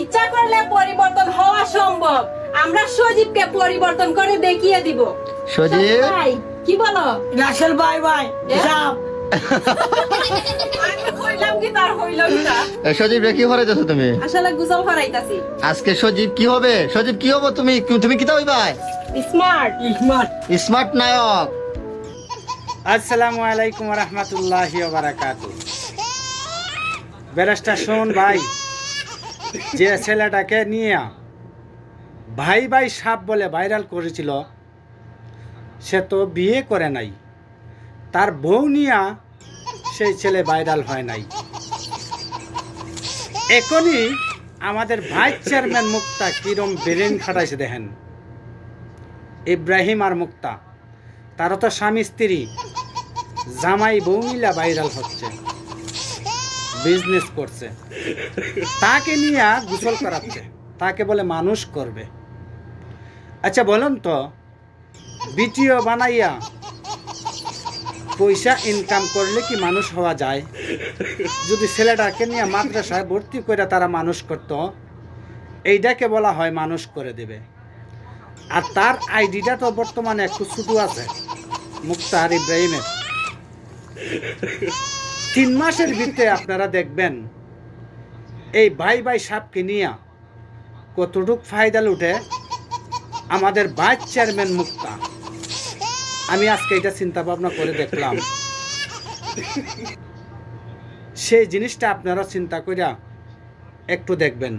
ইচ্ছা করলে পরিবর্তন হওয়া সম্ভব। আমরা সজীবকে পরিবর্তন করে দেখিয়ে দিব। সজীব ভাই কি বলো? রাসেল ভাই ভাই যাব আমি কইলাম কি তার হইল না। সজীব রে কি হরাইতেছো তুমি? আসলে গুজল করাইতাছি। আজকে সজীব কি হবে? সজীব কি হবো তুমি? তুমি কি হইবা? স্মার্ট ইসমাত স্মার্ট নায়ক। আসসালামু আলাইকুম ওয়া রাহমাতুল্লাহি ওয়া বারাকাতুহু। ব্যারিস্টার শোন ভাই, যে ছেলেটাকে নিয়ে ভাই ভাই সাপ বলে ভাইরাল করেছিল, সে তো বিয়ে করে নাই, তার বউ নিয়ে সেই ছেলে ভাইরাল হয় নাই। এখনই আমাদের ভাইস চেয়ারম্যান মুক্তা কিরম ব্রেন খাটাইছে দেখেন। ইব্রাহিম আর মুক্তা, তারা তো স্বামী স্ত্রী, জামাই বউ মিলা ভাইরাল হচ্ছে, বিজনেস করছে, তাকে নিয়ে গোসল করাচ্ছে, তাকে বলে মানুষ করবে। আচ্ছা বলুন তো, ভিডিও বানাইয়া পয়সা ইনকাম করলে কি মানুষ হওয়া যায়? যদি ছেলেটাকে নিয়ে মাদ্রাসায় ভর্তি করে তারা মানুষ করত, এইটাকে বলা হয় মানুষ করে দেবে। আর তার আইডিটা তো বর্তমানে একটু ছোটো আছে, মুক্তা আর ইব্রাহিমের। 3 মাসের ভিতরে আপনারা দেখবেন এই ভাই ভাই সাপকে নিয়ে কতটুক ফায়দা লুটে আমাদের ভাইস চেয়ারম্যান মুক্তা। আমি আজকে এটা চিন্তা ভাবনা করে দেখলাম, সেই জিনিসটা আপনারা চিন্তা কইরা একটু দেখবেন।